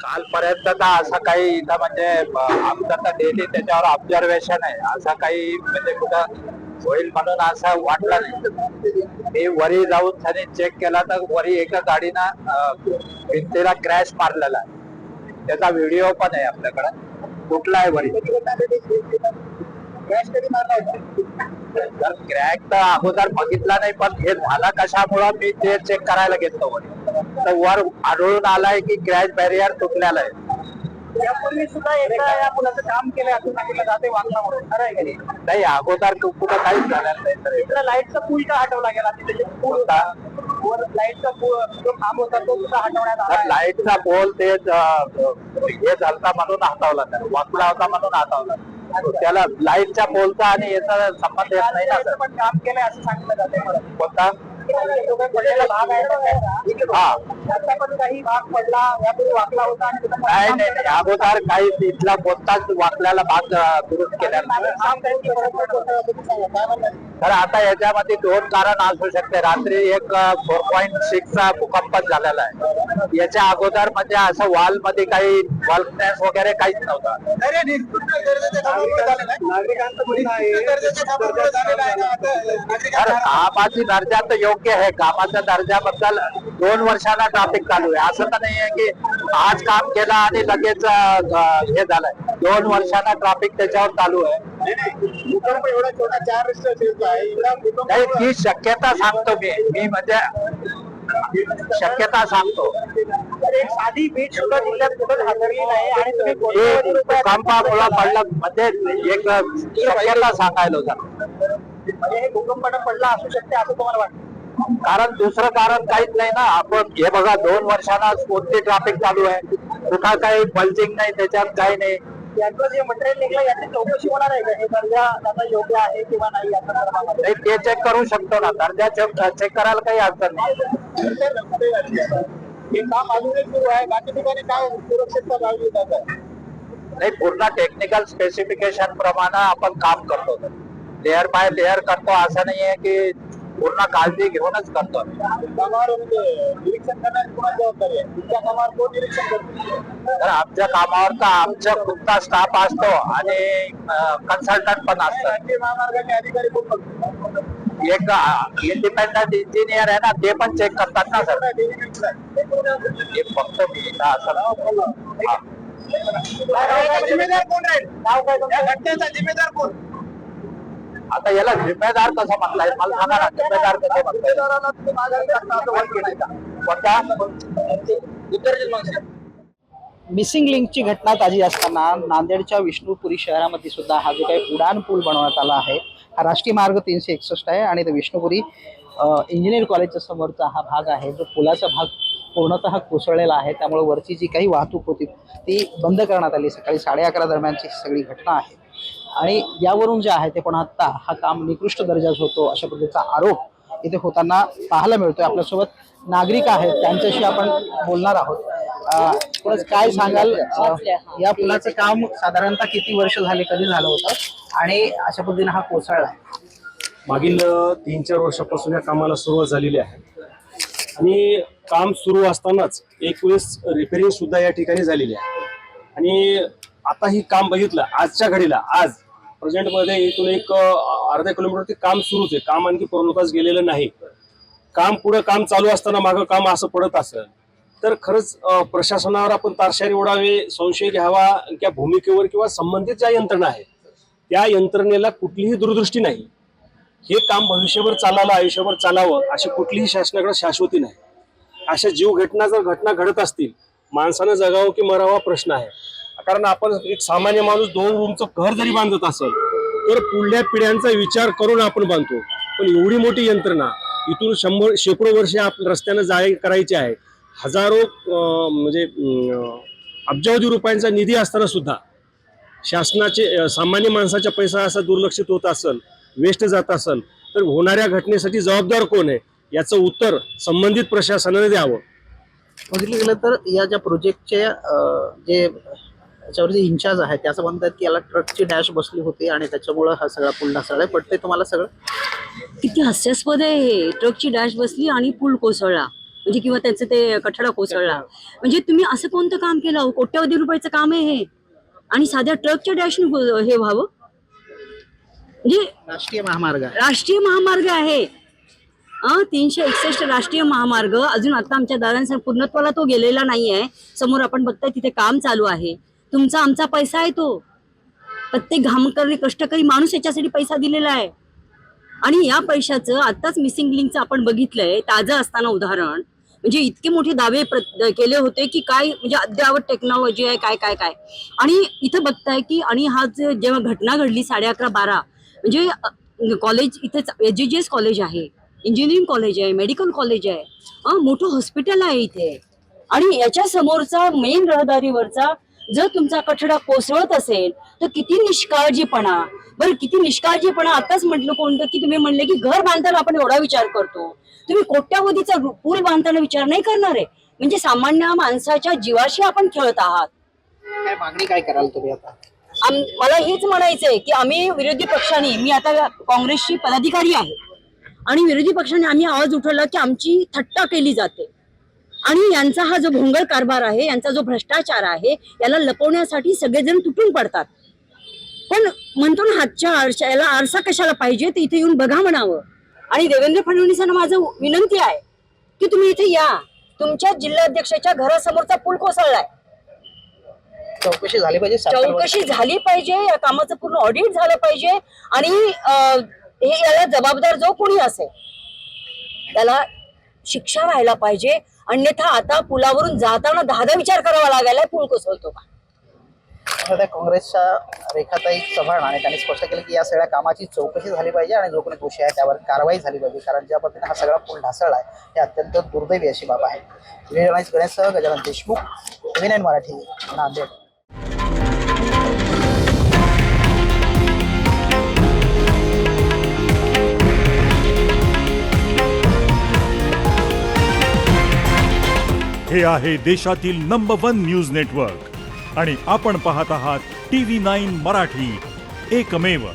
कालपर्यंत तर असं काही इथं म्हणजे आमचं तर डेली त्याच्यावर ऑब्झर्वेशन आहे. असं काही म्हणजे कुठं होईल म्हणून असं वाटलं नाही. मी वरी जाऊन त्याने चेक केला तर वरी एका गाडीनं भिंतीला क्रॅश मारलेला आहे. त्याचा व्हिडिओ पण आहे आपल्याकडे. कुठला आहे वरी? क्रॅश कधी मारला होता? तर क्रॅक तर अगोदर बघितला नाही, पण हे झाला कशामुळं मी ते चेक करायला घेतलो वरी. तर वर आढळून आलाय की क्रॅश बॅरियर तुटलेला आहे. यापूर्वी सुद्धा एकदा या पुलाचं काम केलंय असं सांगितलं जाते वागला म्हणून, खरं आहे की नाही? अगोदर कुठं काहीच झालेलं नाही. तर इकडे लाईटचा पूल का हटवला गेला? वर लाईटचा जो खांब होता तो सुद्धा हटवण्यात आला. लाईटचा पोल ते हे झालता म्हणून हटवला, वाकला होता म्हणून हटवला. त्याला लाईटच्या पोलचा आणि याचा संबंध येत नाही ना. पण काम केलंय असं सांगितलं जाते मला. कोणता पडलेला भाग आहे? हा, त्याचा पण काही भाग पडला यापूर्वी वाकला होता आणि नाही नाही, अगोदर काही इथला कोणताच वाकल्याला भाग दुरुस्त केला. तर आता याच्यामध्ये दोन कारण असू शकते. रात्री एक 4.6 चा भूकंप झालेला आहे. याच्या अगोदर म्हणजे असं वॉल मध्ये काही वॉलनेस वगैरे काहीच नव्हता. कामाची दर्जा तर योग्य आहे. कामाच्या दर्जाबद्दल 2 वर्षाला ट्रॅफिक चालू आहे. असं तर नाही आहे की आज काम केलं आणि लगेच हे झालंय. 2 वर्षाला ट्रॅफिक त्याच्यावर चालू आहे. एवढा छोटा 4 नाही, ती शक्यता सांगतो मी म्हणजे शक्यता सांगतो. एक साधी वीज सुद्धा जिल्ह्यात कुठं हादरली नाही आणि तुम्ही भूकंपामुळे पडला म्हणजे एक शक्यता सांगायला होता. म्हणजे हे भूकंपानं पडला असू शकते असं तुम्हाला वाटतं? कारण दुसरं कारण काहीच नाही ना. आपण हे बघा 2 वर्षांना कोणती ट्रॅफिक चालू आहे, कुठं काही बल्जिंग नाही, त्याच्यात काही नाही. याचं जे मटेरियल निघलं याची चौकशी होणार आहे का? हे दर्जा त्याचा योग्य आहे किंवा नाही या संदर्भामध्ये? ते चेक करू शकतो ना. दर्जा चेक करायला काही अडचण नाही. हे काम अजूनही सुरू आहे. बाकी ठिकाणी काय सुरक्षितता लावली जात आहे? नाही, पूर्ण टेक्निकल स्पेसिफिकेशन प्रमाणे आपण काम करतो. लेअर बाय लेअर करतो. असं नाहीये की पूर्ण काळजी घेऊनच करतो. कामावर निरीक्षण करण्याची कोणाची जबाबदारी आहे? तुमच्या कामावर कोण निरीक्षण करतो? तर आमच्या कामावर तर आमचा खुदचा स्टाफ असतो आणि कन्सल्टंट पण असतात. राज्य महामार्गाचे अधिकारी कोण बघतो? एक इंडिपेंडंट इंजिनियर आहे ना, ते पण चेक करतात ना सर. हे फक्त मी असं जिम्मेदार कोण राहील? या घटनेचा जिम्मेदार कोण? आता याला जिम्मेदार कसं म्हणताय मला सांगा ना. जिम्मेदार कसं म्हणताय? मिसिंग लिंकची घटना ताजी असताना नांदेडच्या विष्णुपुरी शहरामध्ये सुद्धा हा जो काही उडान पूल बनवण्यात आला आहे, हा राष्ट्रीय मार्ग 361 आहे आणि तो विष्णुपुरी इंजिनिअर कॉलेजच्या समोरचा हा भाग आहे. जो पुलाचा भाग पूर्णतः कोसळलेला आहे. त्यामुळे वरची जी काही वाहतूक होती ती बंद करण्यात आली. सकाळी 11:30 दरम्यानची सगळी घटना आहे आणि यावरून जे आहे ते पण आता हा काम निकृष्ट दर्जाचा होतो अशा पद्धतीचा आरोप इथे होताना पाहायला मिळतोय. आपल्यासोबत नागरिक आहेत, त्यांच्याशी आपण बोलणार आहोत. काय सांगाल, या पुलाचं काम साधारणतः किती वर्ष झाले, कधी झालं होतं आणि अशा पद्धतीने हा कोसळला? मागील 3-4 वर्षापासून या कामाला सुरुवात झालेली आहे आणि काम सुरू असतानाच एक वेळेस रिपेरिंग सुद्धा या ठिकाणी झालेली आहे. आणि आता ही काम बघितलं आजच्या घडीला, आज प्रेझेंटमध्ये इथून एक अर्धा किलोमीटर काम सुरूच आहे. काम आणखी पूर्णतःच गेलेलं नाही. काम पुढं काम चालू असताना मागं काम असं पडत असेल तर खरंच प्रशासनावर आपण तारशारी ओढावे, संशय घ्यावा. त्या भूमिकेवर किंवा संबंधित ज्या यंत्रणा आहेत त्या यंत्रणेला कुठलीही दूरदृष्टी नाही. हे काम भविष्यभर चालावं, आयुष्यभर चालावं अशी कुठलीही शासनाकडे शाश्वती नाही. अशा जीव घटना घडत असतील, माणसानं जगावं की मरावा प्रश्न आहे. कारण आपण एक सामान्य माणूस 2 रूमचं घर जरी बांधत असेल तर पुढल्या पिढ्यांचा विचार करून आपण बांधतो. पण एवढी मोठी यंत्रणा इथून शेकडो वर्षे आपल्या रस्त्यानं जाळे करायची आहे. हजारो म्हणजे अब्जावधी रुपयांचा निधी असताना सुद्धा शासनाचे सामान्य माणसाचा पैसा असा दुर्लक्षित होत असेल, वेस्ट जात असेल तर होणाऱ्या घटनेसाठी जबाबदार कोण आहे याचं उत्तर संबंधित प्रशासनाने द्यावं. बघितलं गेलं तर या ज्या प्रोजेक्टचे जे याच्यावरती इन्चार्ज आहे त्याचं म्हणतात की याला ट्रकची डॅश बसली होती आणि त्याच्यामुळे हा सगळा पूल ढासळलाय. पटते तुम्हाला सगळं? किती हास्यास्पद आहे हे. ट्रकची डॅश बसली आणि पूल कोसळला. म्हणजे किंवा त्यांचं ते कठडा कोसळला. म्हणजे तुम्ही असं कोणतं काम केलं हो? कोट्यवधी रुपयाचं काम आहे हे, आणि साध्या ट्रकच्या डॅशने हे व्हावं. म्हणजे राष्ट्रीय महामार्ग आहे. राष्ट्रीय महामार्ग आहे, 361 राष्ट्रीय महामार्ग. अजून आता आमच्या दादांसाठी पूर्णत्वाला तो गेलेला नाहीये. समोर आपण बघताय तिथे काम चालू आहे. तुमचा आमचा पैसा आहे तो. प्रत्येक घामकरी कष्टकरी माणूस याच्यासाठी पैसा दिलेला आहे. आणि या पैशाचं आताच मिसिंग लिंकचं आपण बघितलंय ताजं असताना उदाहरण. म्हणजे इतके मोठे दावे केले होते की काय म्हणजे अद्ययावत टेक्नॉलॉजी आहे, काय काय काय. आणि इथं बघताय की, आणि हा जेव्हा घटना घडली 11:30-12, म्हणजे कॉलेज इथे एजीजीएस कॉलेज आहे, इंजिनिअरिंग कॉलेज आहे, मेडिकल कॉलेज आहे, मोठं हॉस्पिटल आहे इथे. आणि याच्या समोरचा मेन रहदारीवरचा जर तुमचा कठडा कोसळत असेल तर किती निष्काळजीपणा. बरं, किती निष्काळजीपणा. आताच म्हटलं कोणतं की तुम्ही म्हणले की घर बांधताना आपण एवढा विचार करतो, तुम्ही कोट्यावधीचा पूल बांधताना विचार नाही करणार आहे. म्हणजे सामान्य माणसाच्या जीवाशी आपण खेळत आहात. काय मागणी काय कराल तुम्ही आता? मला हेच म्हणायचंय की आम्ही विरोधी पक्षाने, मी आता काँग्रेसची पदाधिकारी आहे, आणि विरोधी पक्षाने आम्ही आवाज उठवला की आमची थट्टा केली जाते, आणि यांचा हा जो भोंगळ कारभार आहे, यांचा जो भ्रष्टाचार आहे, याला लपवण्यासाठी सगळेजण तुटून पडतात. पण म्हणतो ना, हातच्या आरशा, याला आरसा कशाला पाहिजे, ते इथे येऊन बघा म्हणावं. आणि देवेंद्र फडणवीसांना माझं विनंती आहे की तुम्ही इथे या. तुमच्या जिल्हाध्यक्षाच्या घरासमोरचा पूल कोसळलाय, चौकशी झाली पाहिजे. चौकशी झाली पाहिजे, या कामाचं पूर्ण ऑडिट झालं पाहिजे. आणि हे याला जबाबदार जो कोणी असेल त्याला शिक्षा व्हायला पाहिजे. अन्यथा आता पुलावरून जाताना 10 विचार करावा लागायला, पूल कोसळतो का. काँग्रेसच्या रेखाताई चव्हाण आणि त्यांनी स्पष्ट केलं की या सगळ्या कामाची चौकशी झाली पाहिजे आणि जो कोणी दोषी आहे त्यावर कारवाई झाली पाहिजे, कारण ज्या पद्धतीने हा सगळा पूल ढासळला आहे हे अत्यंत दुर्दैवी अशी बाब आहे. गणेशसह गजानन देशमुख, TV9 मराठी, नांदेड. हे आहे देशातील नंबर 1 न्यूज नेटवर्क आणि आपण पाहत आहात TV9 मराठी, एकमेव.